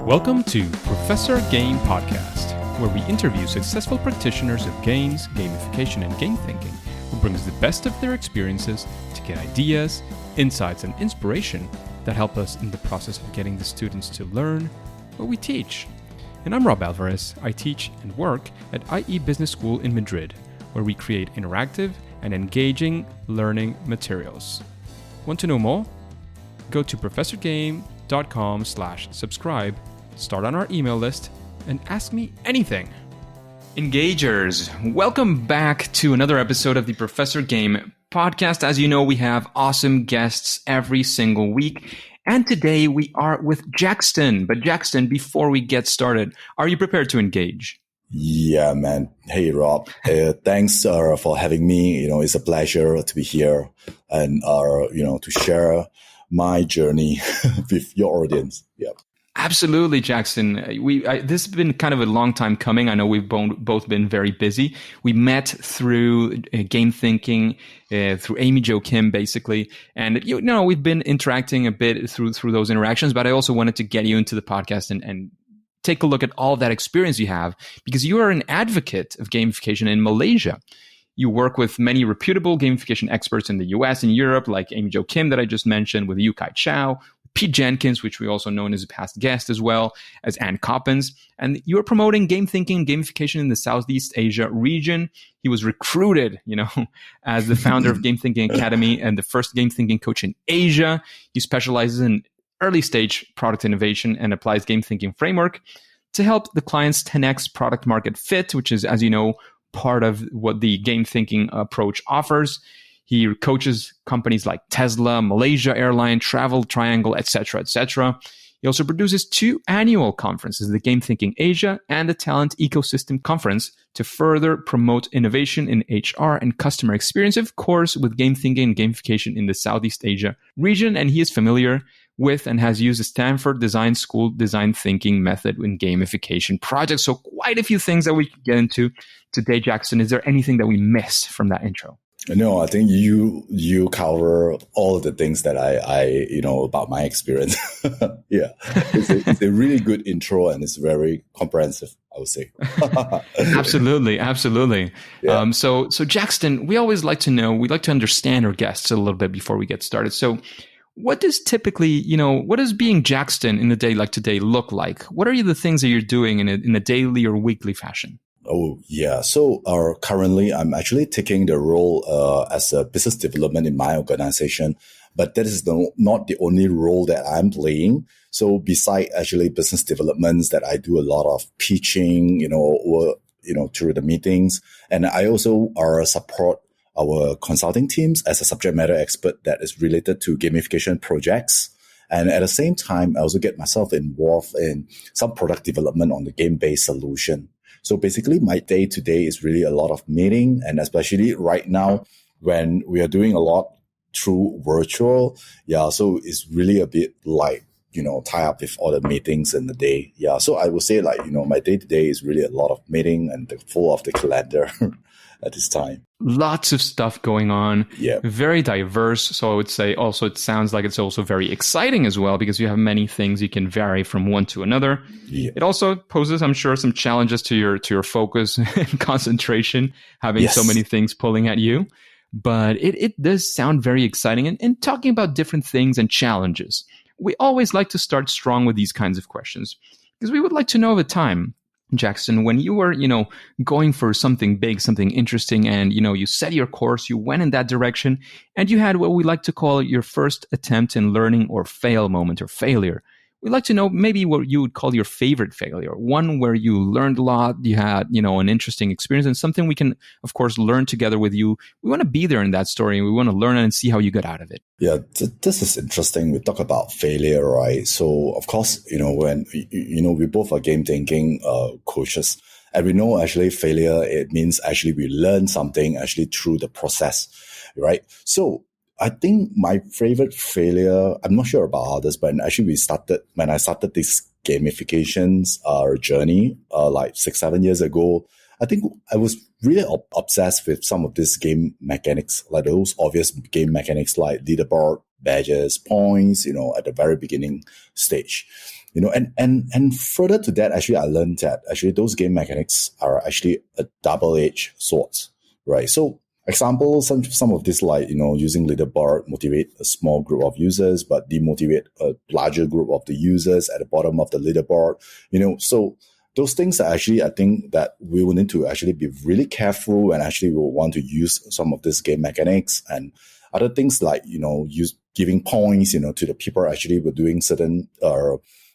Welcome to Professor Game Podcast, where we interview successful practitioners of games, gamification, and game thinking who brings the best of their experiences to get ideas, insights, and inspiration that help us in the process of getting the students to learn what we teach. And I'm Rob Alvarez. I teach and work at IE Business School in Madrid, where we create interactive and engaging learning materials. Want to know more? Go to professorgame.com/subscribe, start on our email list, and ask me anything. Engagers, welcome back to another episode of the Professor Game podcast. As you know, we have awesome guests every single week. And today we are with Jaxton. But Jaxton, before we get started, are you prepared to engage? Yeah, man. Hey, Rob. Thanks for having me. It's a pleasure to be here and, to share my journey with your audience. Yeah. Absolutely, Jaxton. This has been kind of a long time coming. I know we've both been very busy. We met through Game Thinking, through Amy Jo Kim, basically. And, we've been interacting a bit through those interactions, but I also wanted to get you into the podcast and take a look at all that experience you have, because you are an advocate of gamification in Malaysia. You work with many reputable gamification experts in the US and Europe, like Amy Jo Kim that I just mentioned, with Chou, Pete Jenkins, which we also know as a past guest, as well as An Coppens. And you are promoting game thinking and gamification in the Southeast Asia region. He was recruited, as the founder of Game Thinking Academy and the first game thinking coach in Asia. He specializes in early stage product innovation and applies game thinking framework to help the clients 10x product market fit, which is, as you know, part of what the game thinking approach offers. He coaches companies like Tesla, Malaysia Airline, TravelTriangle, etc., etc. He also produces 2 annual conferences, the Game Thinking Asia and the Talent Ecosystem Conference, to further promote innovation in HR and customer experience, of course, with game thinking and gamification in the Southeast Asia region. And he is familiar with and has used the Stanford Design School design thinking method in gamification projects. So quite a few things that we can get into today, Jaxton. Is there anything that we missed from that intro? No, I think you cover all of the things that I about my experience. Yeah, it's a really good intro and it's very comprehensive, I would say. Absolutely. Yeah. So Jaxton, we always like to understand our guests a little bit before we get started. So what does typically, what does being Jaxton in a day like today look like? What are the things that you're doing in a daily or weekly fashion? Oh, yeah. So currently, I'm actually taking the role as a business development in my organization, but that is not the only role that I'm playing. So beside actually business developments, that I do a lot of pitching, through the meetings. And I also support our consulting teams as a subject matter expert that is related to gamification projects. And at the same time, I also get myself involved in some product development on the game-based solution. So basically, my day-to-day is really a lot of meeting, and especially right now when we are doing a lot through virtual. Yeah, so it's really a bit like, tie up with all the meetings in the day. Yeah, so I would say my day-to-day is really a lot of meeting and full of the calendar at this time. Lots of stuff going on. Yeah. Very diverse. So I would say also it sounds like it's also very exciting as well, because you have many things you can vary from one to another. Yeah. It also poses, I'm sure, some challenges to your focus and concentration, having so many things pulling at you. But it does sound very exciting. And talking about different things and challenges, we always like to start strong with these kinds of questions, because we would like to know of a time, Jaxton, when you were, going for something big, something interesting, and, you set your course, you went in that direction, and you had what we like to call your first attempt in learning or fail moment or failure. We'd like to know maybe what you would call your favorite failure, one where you learned a lot, you had, an interesting experience, and something we can, of course, learn together with you. We want to be there in that story, and we want to learn and see how you got out of it. Yeah, this is interesting. We talk about failure, right? So, of course, when, we both are game thinking coaches, and we know actually failure, it means actually we learn something actually through the process, right? So, I think my favorite failure, I'm not sure about others, but actually when I started this gamifications journey, like 6-7 years ago, I think I was really obsessed with some of these game mechanics, like those obvious game mechanics like leaderboard, badges, points, at the very beginning stage. And further to that, actually, I learned that actually those game mechanics are actually a double-edged sword, right? So, example, some of this, like, using leaderboard motivate a small group of users, but demotivate a larger group of the users at the bottom of the leaderboard, so those things are actually, I think that we will need to actually be really careful and actually we will want to use some of these game mechanics and other things like, giving points, to the people actually were doing certain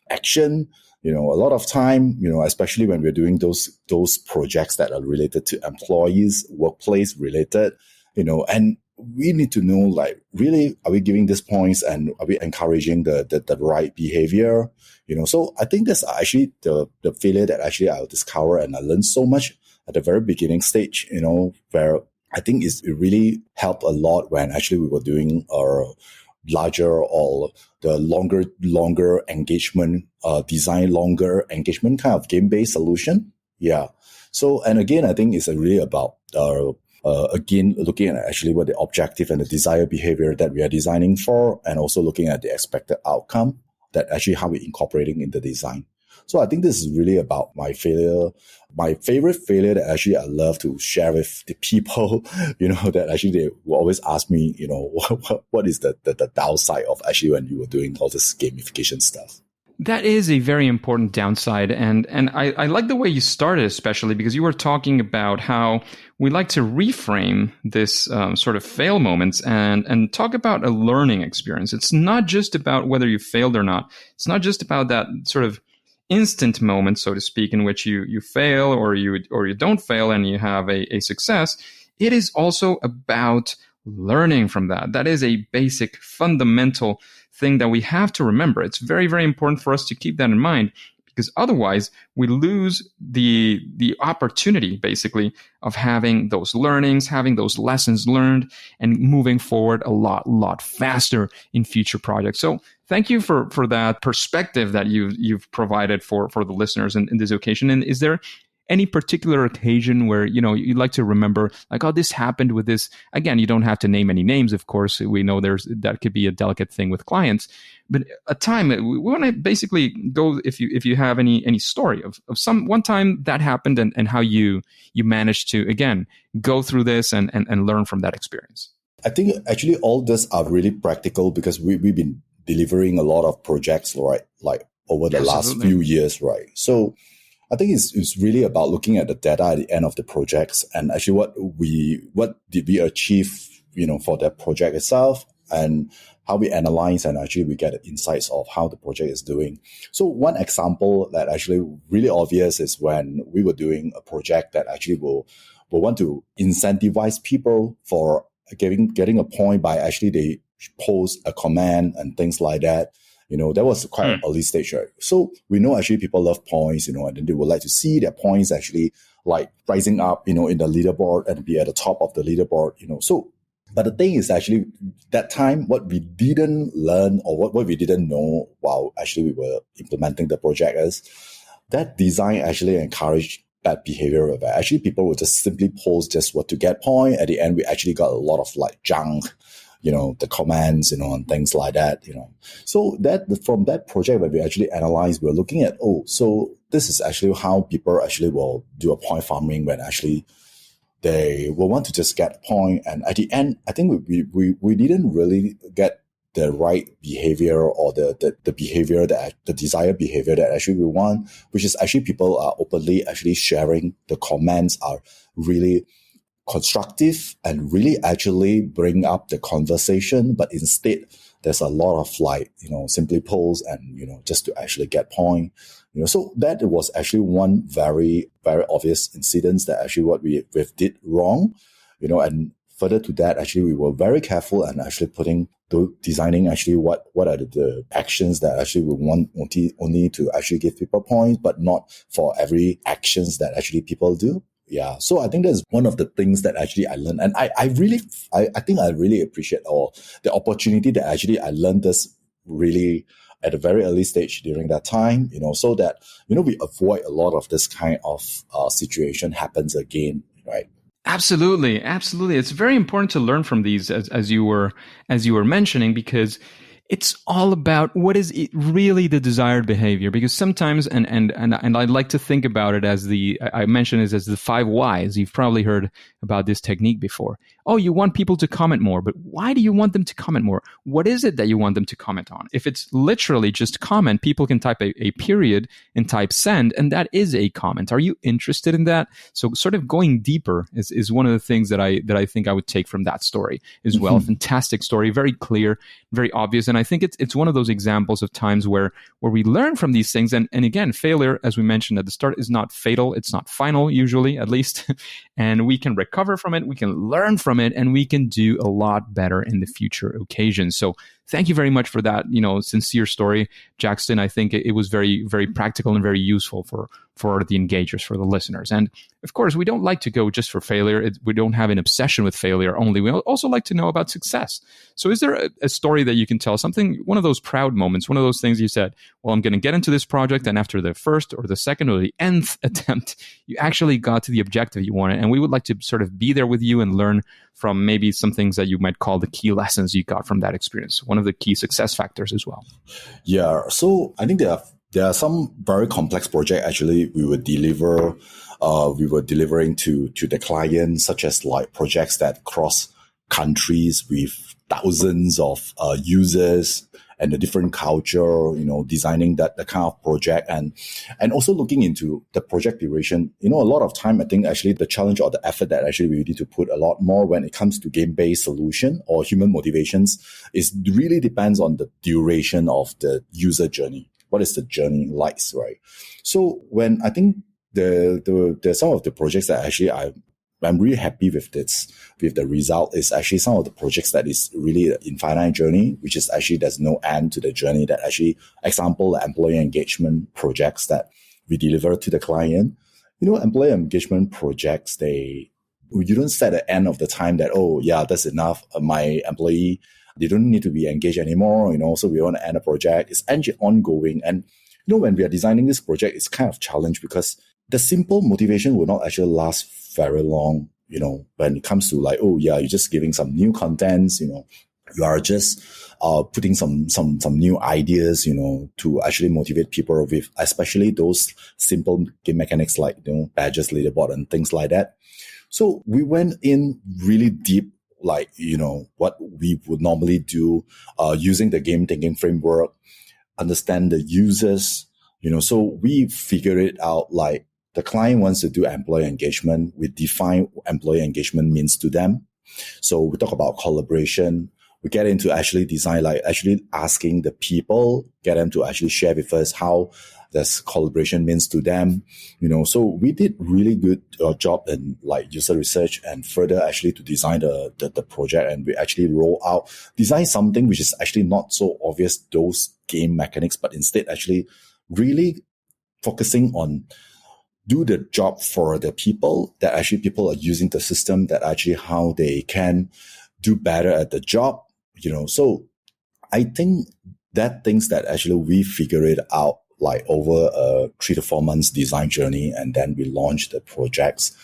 action. A lot of time, especially when we're doing those projects that are related to employees, workplace related, and we need to know, like, really, are we giving these points and are we encouraging the right behavior? So I think that's actually the failure that actually I'll discover and I learned so much at the very beginning stage, where I think it really helped a lot when actually we were doing our larger or the longer engagement, design longer engagement kind of game-based solution. Yeah. So, and again, I think it's really about, again, looking at actually what the objective and the desired behavior that we are designing for, and also looking at the expected outcome that actually how we're incorporating in the design. So I think this is really about my favorite failure that actually I love to share with the people, that actually they will always ask me, what is the downside of actually when you were doing all this gamification stuff. That is a very important downside. And I like the way you started, especially because you were talking about how we like to reframe this sort of fail moments and talk about a learning experience. It's not just about whether you failed or not. It's not just about that sort of instant moment, so to speak, in which you fail or you don't fail and you have a success. It is also about learning from that. That is a basic, fundamental thing that we have to remember. It's very, very important for us to keep that in mind, because otherwise we lose the opportunity, basically, of having those learnings, having those lessons learned, and moving forward a lot faster in future projects. So thank you for that perspective that you've provided for the listeners in this occasion. And is there any particular occasion where, you'd like to remember, like, oh, this happened with this? Again, you don't have to name any names, of course. We know that could be a delicate thing with clients, but a time we want to basically go, if you have any story of some one time that happened and how you managed to, again, go through this and learn from that experience. I think actually all this are really practical because we've been delivering a lot of projects, right? Like over the last few years, right? So I think it's really about looking at the data at the end of the projects and actually what did we achieve, for that project itself, and how we analyze and actually we get insights of how the project is doing. So one example that actually really obvious is when we were doing a project that actually will want to incentivize people for getting a point by actually they post a comment and things like that. That was quite an early stage, right? So we know actually people love points, and then they would like to see their points actually like rising up, in the leaderboard and be at the top of the leaderboard, So, but the thing is actually that time, what we didn't learn or what we didn't know while actually we were implementing the project is that design actually encouraged bad behavior of it. Actually, people would just simply post just what to get point. At the end, we actually got a lot of like junk, the comments, and things like that, So that from that project, when we actually analyze, we're looking at, so this is actually how people actually will do a point farming when actually they will want to just get a point. And at the end, I think we didn't really get the right behavior or the behavior the desired behavior that actually we want, which is actually people are openly actually sharing the comments are really constructive and really actually bring up the conversation, but instead there's a lot of like, simply post and, just to actually get point, so that was actually one very, very obvious incident that actually what we did wrong, and further to that, actually, we were very careful and actually designing actually what are the actions that actually we want only to actually give people points, but not for every actions that actually people do. Yeah. So I think that's one of the things that actually I learned. And I think I really appreciate the opportunity that actually I learned this really at a very early stage during that time, so that, we avoid a lot of this kind of situation happens again, right? Absolutely. It's very important to learn from these as you were mentioning, because it's all about what is really the desired behavior. Because sometimes, and I'd like to think about it as I mentioned it as the 5 whys. You've probably heard about this technique before. Oh, you want people to comment more, but why do you want them to comment more? What is it that you want them to comment on? If it's literally just comment, people can type a period and type send, and that is a comment. Are you interested in that? So sort of going deeper is one of the things that I think I would take from that story as well. Fantastic story, very clear, very obvious. And I think it's one of those examples of times where we learn from these things. And again, failure, as we mentioned at the start, is not fatal. It's not final, usually, at least. And we can recover from it. We can learn from it, and we can do a lot better in the future occasions. So thank you very much for that, sincere story, Jaxton. I think it was very, very practical and very useful for the engagers, for the listeners. And of course, we don't like to go just for failure. We don't have an obsession with failure only. We also like to know about success. So is there a story that you can tell, one of those proud moments, one of those things you said, well, I'm going to get into this project, and after the first or the second or the nth attempt, you actually got to the objective you wanted. And we would like to sort of be there with you and learn from maybe some things that you might call the key lessons you got from that experience, one of the key success factors as well. Yeah, so I think there are some very complex projects actually we would deliver. We were delivering to the client, such as like projects that cross countries with thousands of users and a different culture, designing the kind of project and also looking into the project duration. A lot of time, I think actually the challenge or the effort that actually we need to put a lot more when it comes to game-based solution or human motivations is really depends on the duration of the user journey. What is the journey like, right? So when I think there's some of the projects that actually I'm really happy with the result is actually some of the projects that is really an infinite journey, which is actually there's no end to the journey that actually, example, employee engagement projects that we deliver to the client. Employee engagement projects, you don't set an end of the time that, oh yeah, that's enough. My employee, they don't need to be engaged anymore. So we want to end a project. It's ongoing. And, when we are designing this project, it's kind of challenge because the simple motivation will not actually last very long, when it comes to like, oh yeah, you're just giving some new contents, you are just putting some new ideas, to actually motivate people with, especially those simple game mechanics like, badges, leaderboard and things like that. So we went in really deep, like, what we would normally do, using the game thinking framework, understand the users, so we figure it out like, the client wants to do employee engagement. We define what employee engagement means to them. So we talk about collaboration. We get into actually design, like actually asking the people, get them to actually share with us how this collaboration means to them. So we did really good job in like user research and further actually to design the project. And we actually design something which is actually not so obvious, those game mechanics, but instead actually really focusing on do the job for the people, that actually people are using the system, that actually how they can do better at the job, So I think that things that actually we figure it out like over a 3 to 4 months design journey, and then we launch the projects.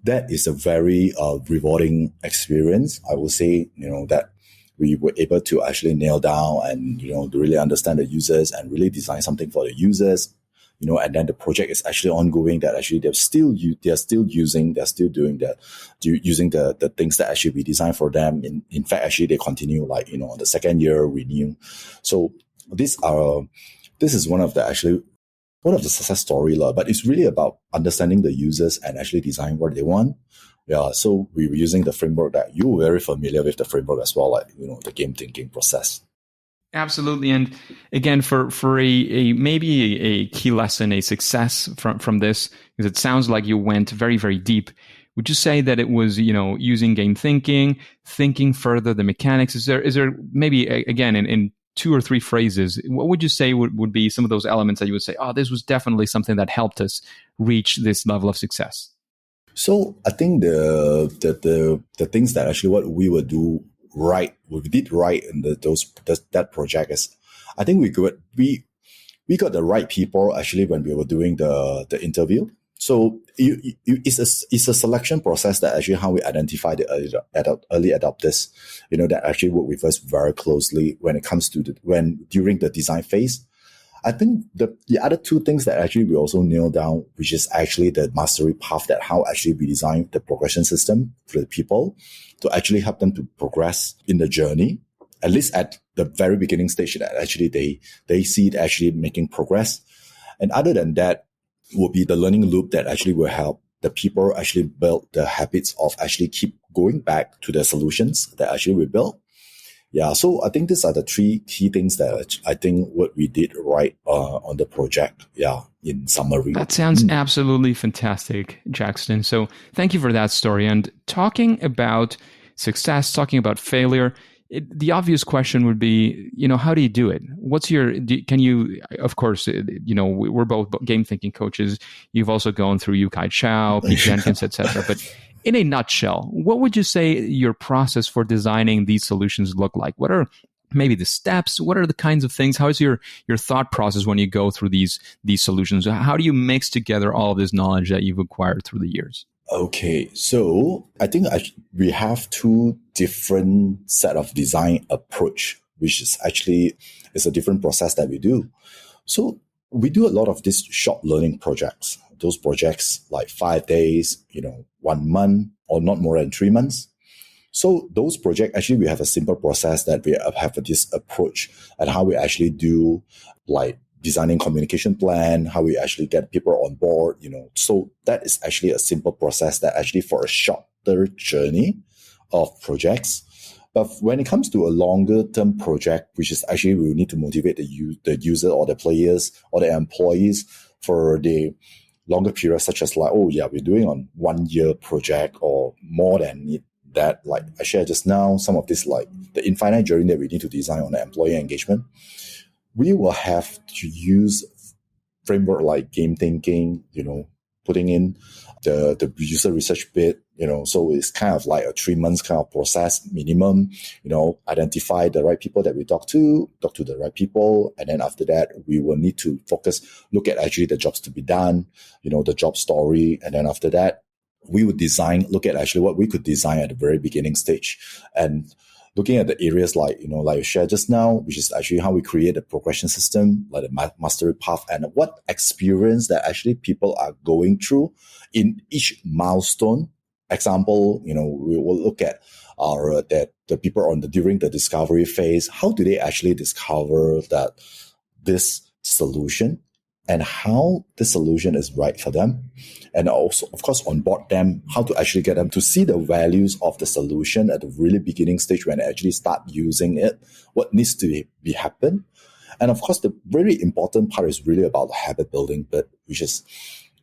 That is a very rewarding experience. I would say, that we were able to actually nail down and, to really understand the users and really design something for the users. And then the project is actually ongoing, that actually they're still using the things that actually we designed for them. In fact, actually they continue like, on the second year renew. So this is one of the success story, but it's really about understanding the users and actually design what they want. Yeah. So we were using the framework that you're very familiar with the framework as well, like, the game thinking process. Absolutely. And again, for maybe a key lesson, a success from this, because it sounds like you went very, very deep. Would you say that it was, using game thinking further the mechanics? Is there maybe, again, in 2 or 3 phrases, what would you say would be some of those elements that you would say, oh, this was definitely something that helped us reach this level of success? So I think the things that actually what we would do right, we did right in that project is, I think we got the right people actually when we were doing the interview. So it's a selection process that actually how we identify the early adopters, that actually work with us very closely when it comes to during the design phase. I think the other two things that actually we also nail down, which is actually the mastery path, that how actually we design the progression system for the people to actually help them to progress in the journey, at least at the very beginning stage, that actually they see it actually making progress. And other than that will be the learning loop that actually will help the people actually build the habits of actually keep going back to the solutions that actually we built. Yeah, so I think these are the three key things that I think what we did right on the project. Yeah, in summary. That sounds absolutely fantastic, Jaxton. So thank you for that story. And talking about success, talking about failure, the obvious question would be, how do you do it? Can you, of course, we're both game thinking coaches. You've also gone through Chou, Pete Jenkins, etc. But in a nutshell, what would you say your process for designing these solutions look like? What are maybe the steps? What are the kinds of things? How is your thought process when you go through these solutions? How do you mix together all of this knowledge that you've acquired through the years? Okay, so I think we have two different set of design approach, which is actually a different process that we do. So we do a lot of these short learning projects. Those projects like 5 days, 1 month, or not more than 3 months. So those projects, actually, we have a simple process that we have this approach and how we actually do like designing communication plan, how we actually get people on board, So that is actually a simple process that actually for a shorter journey of projects. But when it comes to a longer term project, which is actually we need to motivate the user or the players or the employees for the longer period, such as like, we're doing on 1 year project or more than that. Like I shared just now, some of this like the infinite journey that we need to design on the employee engagement. We will have to use framework like game thinking, putting in the user research bit, so it's kind of like a 3 months kind of process minimum, identify the right people that we talk to the right people. And then after that, we will need to look at actually the jobs to be done, the job story. And then after that, we would look at actually what we could design at the very beginning stage. And looking at the areas like, like you shared just now, which is actually how we create a progression system, like the mastery path, and what experience that actually people are going through in each milestone. Example, we will look at the people during the discovery phase. How do they actually discover that this solution and how the solution is right for them? And also, of course, onboard them, how to actually get them to see the values of the solution at the really beginning stage when they actually start using it, what needs to be happen. And of course, the very important part is really about the habit building bit, which is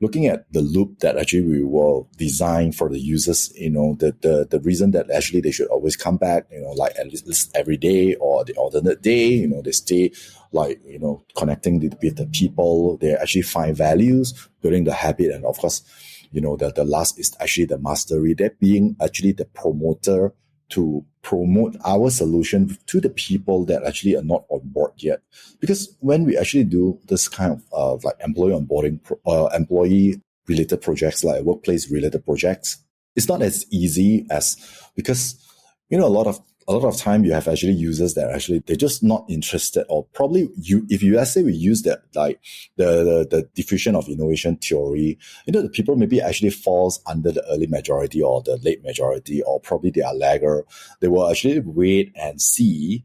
looking at the loop that actually we will design for the users, the reason that actually they should always come back, like at least every day or the alternate day, they stay like, connecting with the people, they actually find values, building the habit. And of course, the last is actually the mastery, that being actually the promoter to promote our solution to the people that actually are not on board yet. Because when we actually do this kind of like employee onboarding, employee related projects, like workplace related projects, it's not as easy as, because, a lot of time you have actually users that actually, they're just not interested, or probably let's say we use that, like the diffusion of innovation theory, the people maybe actually falls under the early majority or the late majority, or probably they are lagger. They will actually wait and see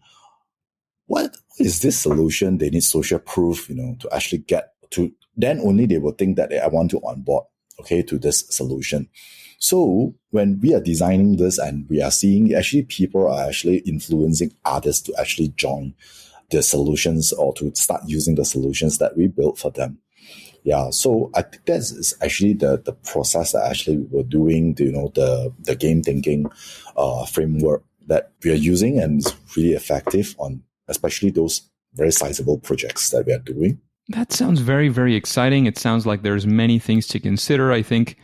what is this solution. They need social proof, to actually get to, then only they will think that I want to onboard, to this solution. So when we are designing this and we are seeing actually people are actually influencing others to actually join the solutions or to start using the solutions that we built for them. Yeah, so I think that is actually the process that actually we're doing, the game thinking framework that we are using, and it's really effective on especially those very sizable projects that we are doing. That sounds very, very exciting. It sounds like there's many things to consider. I think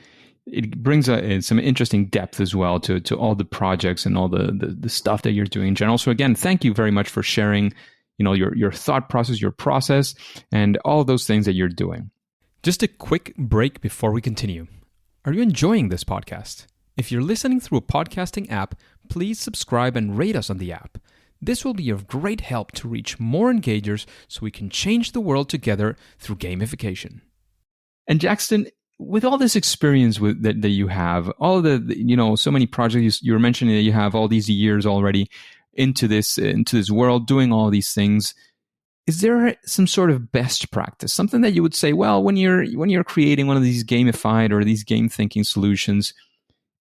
it brings some interesting depth as well to all the projects and all the stuff that you're doing in general. So again, thank you very much for sharing, your thought process, your process, and all those things that you're doing. Just a quick break before we continue. Are you enjoying this podcast? If you're listening through a podcasting app, please subscribe and rate us on the app. This will be of great help to reach more engagers so we can change the world together through gamification. And Jaxton, with all this experience that you have, all the so many projects you were mentioning that you have all these years already into this world, doing all these things. Is there some sort of best practice, something that you would say, well, when you're creating one of these gamified or these game thinking solutions,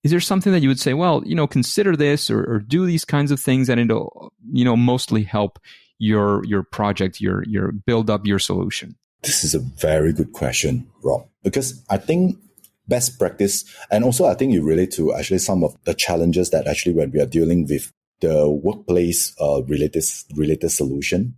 is there something that you would say, well, consider this or do these kinds of things and it'll, mostly help your project, your build up your solution? This is a very good question, Rob, because I think best practice, and also I think you relate to actually some of the challenges that actually when we are dealing with the workplace related solution.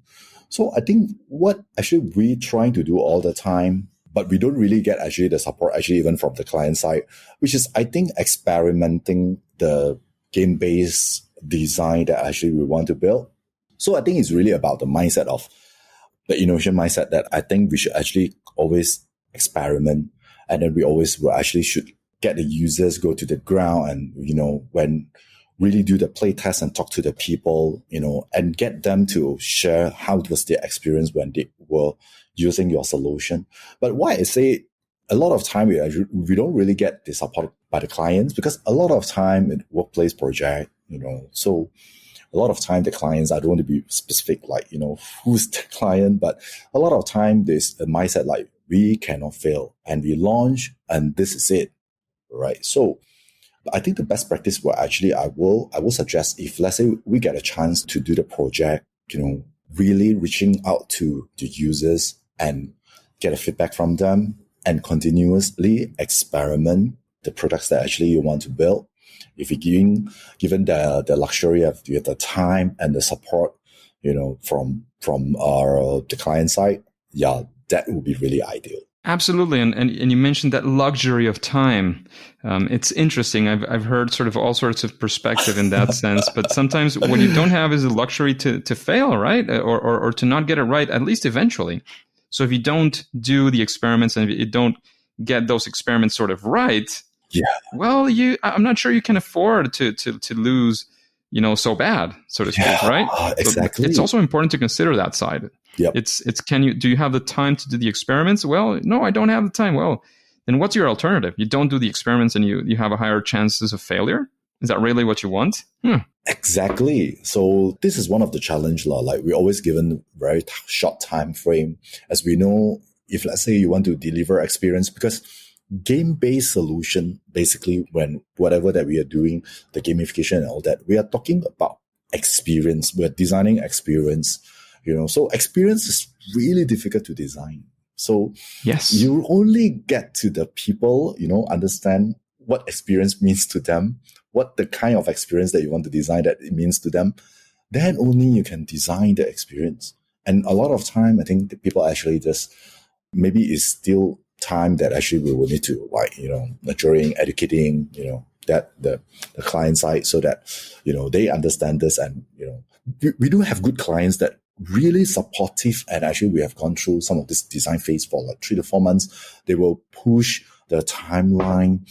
So I think what actually we're trying to do all the time, but we don't really get actually the support actually even from the client side, which is I think experimenting the game-based design that actually we want to build. So I think it's really about the mindset of the innovation mindset that I think we should actually always experiment, and then we always will actually should get the users go to the ground and, when really do the play test and talk to the people, and get them to share how was their experience when they were using your solution. But why I say a lot of time we don't really get the support by the clients, because a lot of time in workplace project, so a lot of time the clients, I don't want to be specific, like, who's the client, but a lot of time there's a mindset like we cannot fail and we launch and this is it, right? So I think the best practice will actually, I will suggest, if let's say we get a chance to do the project, really reaching out to the users and get a feedback from them and continuously experiment the products that actually you want to build. If you're given the luxury of the time and the support, from the client side, that would be really ideal. Absolutely, and you mentioned that luxury of time. It's interesting. I've heard sort of all sorts of perspective in that sense, but sometimes what you don't have is a luxury to fail, right, or to not get it right, at least eventually. So if you don't do the experiments and if you don't get those experiments sort of right, well, I'm not sure you can afford to lose, so bad, so to speak, right? Exactly. So it's also important to consider that side. Yep. Do you have the time to do the experiments? Well, no, I don't have the time. Well, then what's your alternative? You don't do the experiments and you have a higher chances of failure? Is that really what you want? Exactly. So this is one of the challenge, like we're always given very short time frame. As we know, if let's say you want to deliver experience, because game-based solution, basically when whatever that we are doing, the gamification and all that, we are talking about experience. We're designing experience. So experience is really difficult to design. So yes, you only get to the people, understand what experience means to them, what the kind of experience that you want to design that it means to them. Then only you can design the experience. And a lot of time, I think the people actually just, maybe it's still time that actually we will need to nurturing, educating, that the client side so that, they understand this. And, we do have good clients that really supportive, and actually we have gone through some of this design phase for like 3 to 4 months. They will push the timeline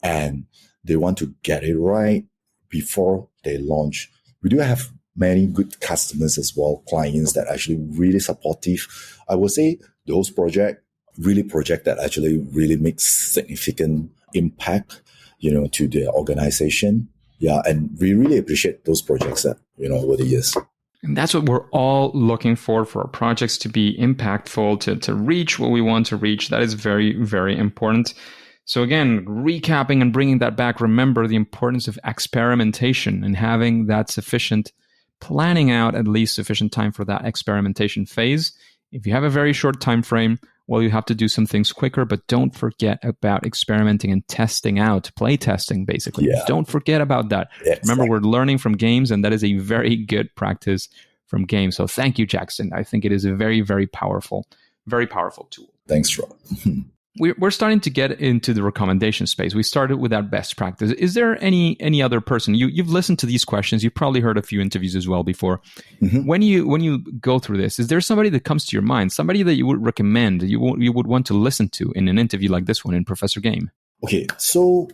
and they want to get it right before they launch. We do have many good customers as well, clients that actually really supportive. I would say those project that actually really makes significant impact, to the organization. Yeah. And we really appreciate those projects that, over the years. And that's what we're all looking for our projects to be impactful, to reach what we want to reach. That is very, very important. So again, recapping and bringing that back, remember the importance of experimentation and having that sufficient, planning out at least sufficient time for that experimentation phase. If you have a very short time frame, well, you have to do some things quicker, but don't forget about experimenting and testing out, play testing, basically. Yeah. Don't forget about that. Yeah, remember, we're learning from games, and that is a very good practice from games. So thank you, Jaxton. I think it is a very, very powerful tool. Thanks, Rob. we're starting to get into the recommendation space. We started with that best practice. Is there any other person you've listened to these questions? You've probably heard a few interviews as well before. Mm-hmm. When you go through this, is there somebody that comes to your mind? Somebody that you would recommend? You would want to listen to in an interview like this one in Professor Game? Okay, so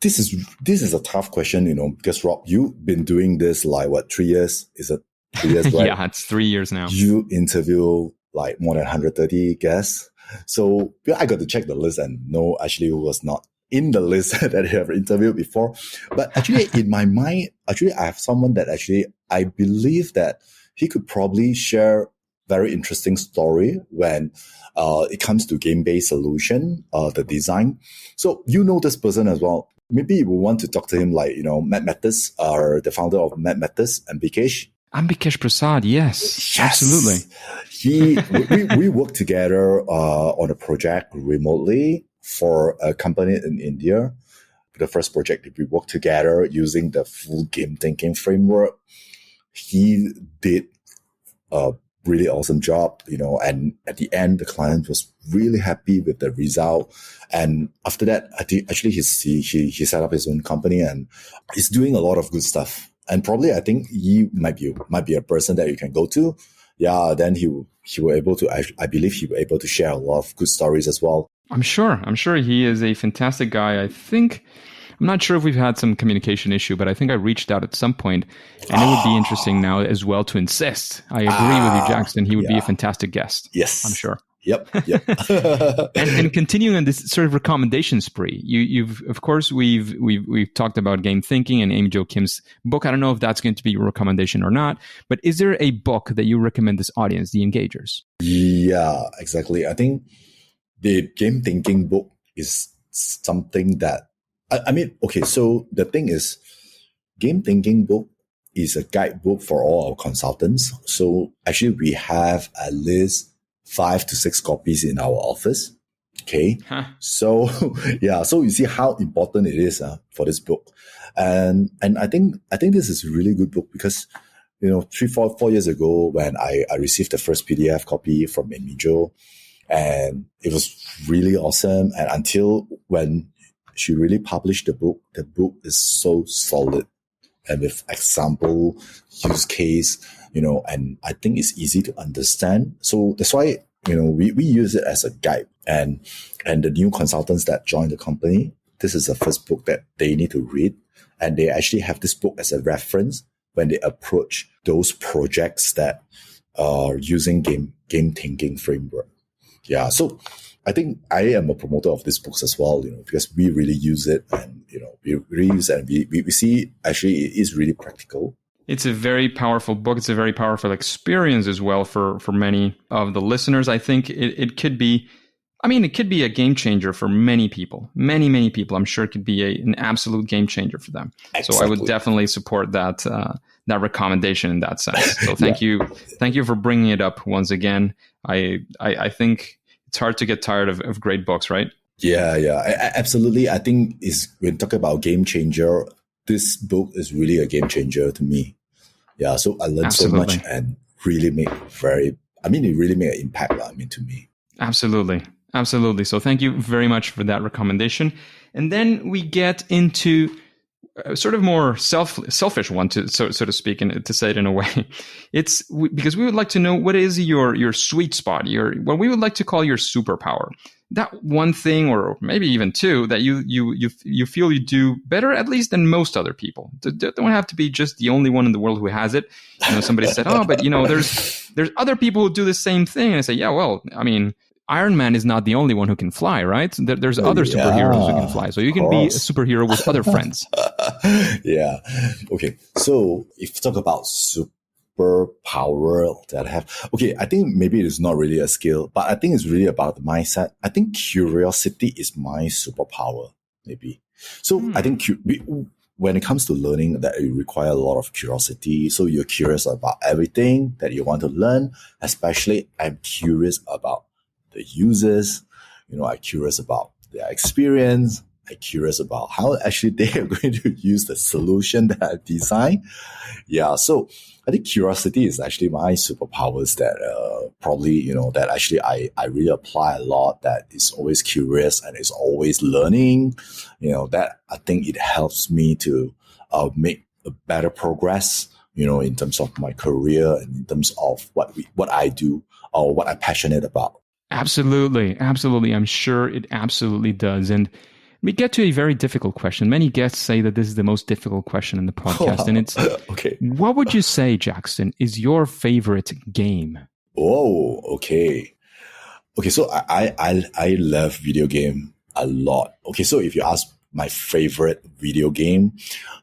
this is a tough question, because Rob, you've been doing this like what, 3 years? Is it 3 years? Right? Yeah, it's 3 years now. You interview like more than 130 guests. So I got to check the list and no, actually it was not in the list that I have interviewed before. But actually in my mind, I have someone that actually I believe that he could probably share very interesting story when it comes to game-based solution, the design. So this person as well. Maybe you will want to talk to him like, Matt Mathis, the founder of Matt Mathis and Bikesh. Ambikesh Prasad, yes, absolutely. We worked together on a project remotely for a company in India. The first project that we worked together using the full game thinking framework. He did a really awesome job, and at the end, the client was really happy with the result. And after that, I think actually he set up his own company and he's doing a lot of good stuff. And probably I think he might be a person that you can go to. Yeah, then he will able to. I believe he will able to share a lot of good stories as well. I'm sure he is a fantastic guy. I'm not sure if we've had some communication issue, but I think I reached out at some point, and it would be interesting now as well to insist. I agree with you, Jaxton. He would be a fantastic guest. Yes, I'm sure. Yep. and continuing on this sort of recommendation spree, you've of course we've talked about game thinking and Amy Jo Kim's book. I don't know if that's going to be your recommendation or not, but is there a book that you recommend this audience, the engagers? Yeah, exactly. I think the game thinking book is something that okay. So the thing is, game thinking book is a guidebook for all our consultants. So actually, we have at least 5 to 6 copies in our office. Okay. So so you see how important it is for this book. And I think this is a really good book because, 4 years ago when I received the first PDF copy from Amy Jo, and it was really awesome. And until when she really published the book is so solid and with example, use case, and I think it's easy to understand. So that's why, we use it as a guide. And the new consultants that join the company, this is the first book that they need to read. And they actually have this book as a reference when they approach those projects that are using game thinking framework. Yeah. So I think I am a promoter of these books as well, because we really use it and, we really use it and we see actually it is really practical. It's a very powerful book. It's a very powerful experience as well for many of the listeners. I think it could be, it could be a game changer for many people. Many people. I'm sure it could be an absolute game changer for them. Exactly. So I would definitely support that recommendation in that sense. So thank you for bringing it up once again. I think it's hard to get tired of great books, right? Yeah, absolutely. I think when talking about game changer, this book is really a game changer to me. Yeah, so I learned so much and really it really made an impact, to me. Absolutely. So thank you very much for that recommendation. And then we get into sort of more selfish one, so to speak, and to say it in a way. It's because we would like to know what is your sweet spot, what we would like to call your superpower. That one thing, or maybe even two, that you feel you do better, at least than most other people. Don't have to be just the only one in the world who has it. Somebody said, but there's other people who do the same thing, and I say, yeah, well, Iron Man is not the only one who can fly, right? There's other superheroes who can fly. So you can be a superhero with other friends. Yeah. Okay. So if you talk about superpower that I have, okay, I think maybe it's not really a skill, but I think it's really about the mindset. I think curiosity is my superpower, maybe. So I think when it comes to learning, that it requires a lot of curiosity. So you're curious about everything that you want to learn. Especially, I'm curious about the users, I'm curious about their experience, I'm curious about how actually they are going to use the solution that I designed. Yeah, so I think curiosity is actually my superpowers that probably, that actually I really apply a lot, that is always curious and is always learning, that I think it helps me to make a better progress, in terms of my career and in terms of what I do or what I'm passionate about. Absolutely. Absolutely. I'm sure it absolutely does. And we get to a very difficult question. Many guests say that this is the most difficult question in the podcast. And it's, okay. What would you say, Jaxton, is your favorite game? Oh, okay. Okay, so I love video game a lot. Okay, so if you ask my favorite video game,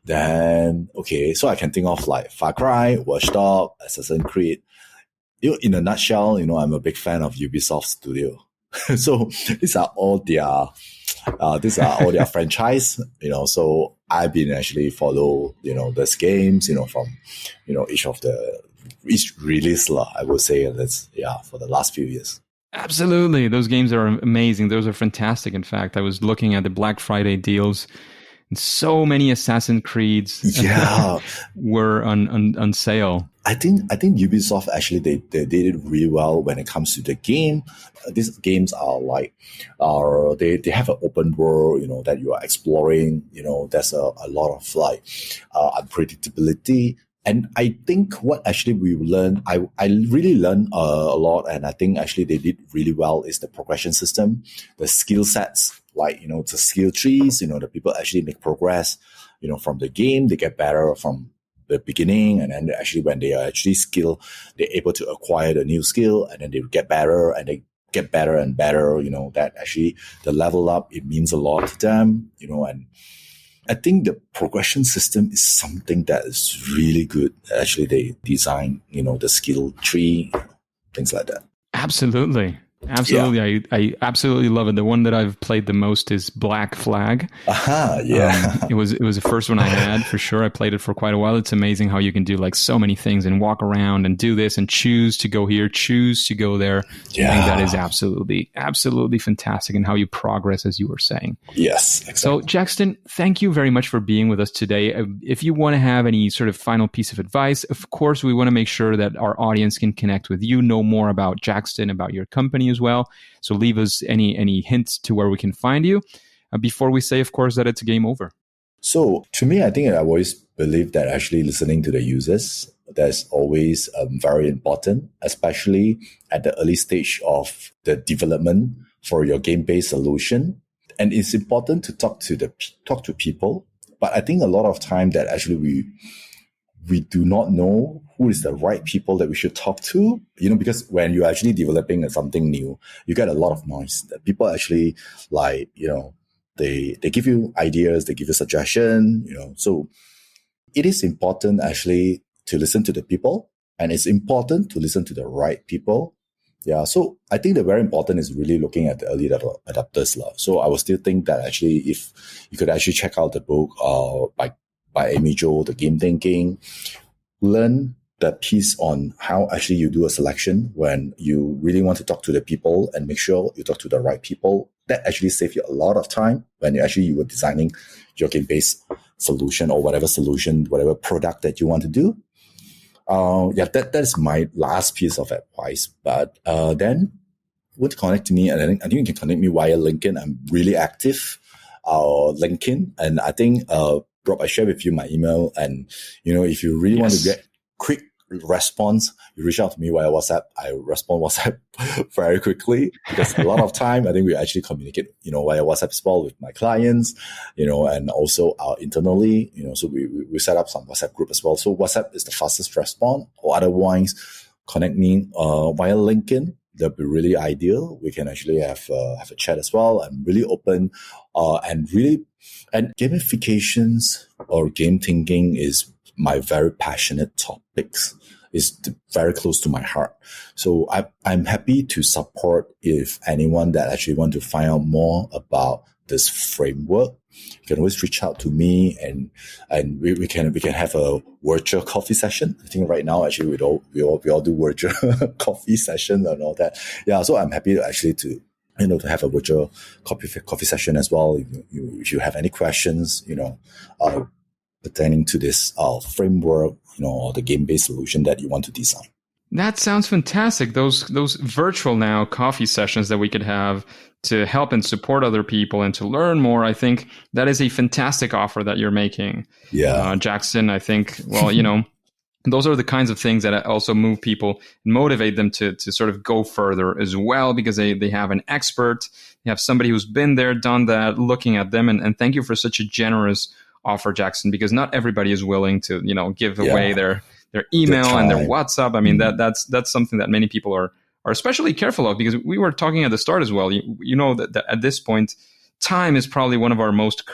then okay, so I can think of like Far Cry, Watch Dogs, Assassin's Creed. In a nutshell, I'm a big fan of Ubisoft Studio. So these are all their franchise. So I've been actually follow these games from each release I would say that's for the last few years. Absolutely. Those games are amazing. Those are fantastic. In fact, I was looking at the Black Friday deals, and so many Assassin's Creeds were on sale. I think Ubisoft actually they did it really well when it comes to the game. These games are like they have an open world, that you are exploring. There's a lot of like unpredictability. And I think what actually we learned, I really learned a lot, and I think actually they did really well is the progression system, the skill sets, like, the skill trees, the people actually make progress, from the game, they get better from the beginning, and then actually when they are actually skilled, they're able to acquire the new skill, and then they get better, and they get better and better, that actually the level up, it means a lot to them, and I think the progression system is something that is really good. Actually, they design, the skill tree, things like that. Absolutely. Absolutely. Yeah. I absolutely love it. The one that I've played the most is Black Flag. It was the first one I had for sure. I played it for quite a while. It's amazing how you can do like so many things and walk around and do this and choose to go here, choose to go there. Yeah. I think that is absolutely fantastic, and how you progress, as you were saying. Yes, exactly. So Jaxton, thank you very much for being with us today. If you want to have any sort of final piece of advice, of course, we want to make sure that our audience can connect with you, know more about Jaxton, about your company as well. So leave us any hints to where we can find you before we say, of course, that it's a game over. So to me, I think I always believe that actually listening to the users, that's always very important, especially at the early stage of the development for your game-based solution. And it's important to talk to people. But I think a lot of time that actually we do not know who is the right people that we should talk to, because when you're actually developing something new, you get a lot of noise. That people actually like, they give you ideas, they give you suggestions, so it is important actually to listen to the people, and it's important to listen to the right people. Yeah, so I think the very important is really looking at the early adopters. So I would still think that actually if you could actually check out the book by Amy Jo, the Game Thinking, learn the piece on how actually you do a selection when you really want to talk to the people, and make sure you talk to the right people. That actually saves you a lot of time when you were designing your game-based solution or whatever product that you want to do. That is my last piece of advice. But then want to connect to me, and I think you can connect me via LinkedIn. I'm really active LinkedIn, and I think Rob, I share with you my email, and if you really want to get quick response, you reach out to me via WhatsApp. I respond WhatsApp very quickly, because a lot of time I think we actually communicate via WhatsApp as well with my clients, and also internally, so we set up some WhatsApp group as well. So WhatsApp is the fastest response, or otherwise connect me via LinkedIn. That'd be really ideal. We can actually have a chat as well. I'm really open, and gamifications or game thinking is my very passionate topics. It's very close to my heart. So I'm happy to support if anyone that actually want to find out more about this framework. You can always reach out to me, and we can have a virtual coffee session. I think right now actually we all do virtual coffee sessions and all that. Yeah, so I'm happy to actually to to have a virtual coffee session as well. If you have any questions, pertaining to this framework, or the game-based solution that you want to design. That sounds fantastic. Those virtual now coffee sessions that we could have to help and support other people and to learn more. I think that is a fantastic offer that you're making. Yeah. Jaxton, I think, those are the kinds of things that also move people and motivate them to sort of go further as well, because they have an expert, they have somebody who's been there, done that, looking at them. And thank you for such a generous offer, Jaxton, because not everybody is willing to, give away their email and their WhatsApp. I mean, that's something that many people are especially careful of, because we were talking at the start as well. You know that at this point, time is probably one of our most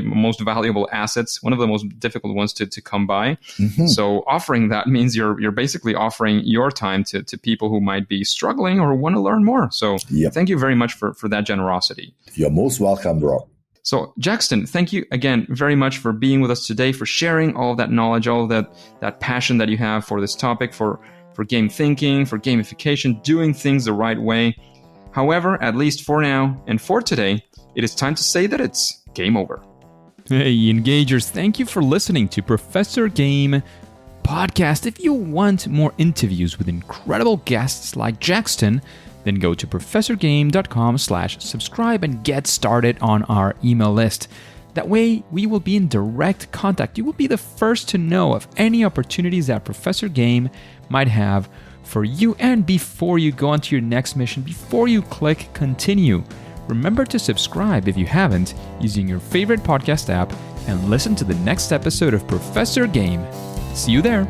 most valuable assets, one of the most difficult ones to come by. Mm-hmm. So offering that means you're basically offering your time to people who might be struggling or want to learn more. So Thank you very much for that generosity. You're most welcome, Rob. So Jaxton, thank you again very much for being with us today, for sharing all of that knowledge, all of that passion that you have for this topic, for game thinking, for gamification, doing things the right way. However, at least for now and for today, it is time to say that it's game over. Hey, Engagers, thank you for listening to Professor Game Podcast. If you want more interviews with incredible guests like Jaxton, then go to professorgame.com/subscribe and get started on our email list. That way, we will be in direct contact. You will be the first to know of any opportunities that Professor Game might have for you. And before you go on to your next mission, before you click continue, remember to subscribe if you haven't, using your favorite podcast app, and listen to the next episode of Professor Game. See you there.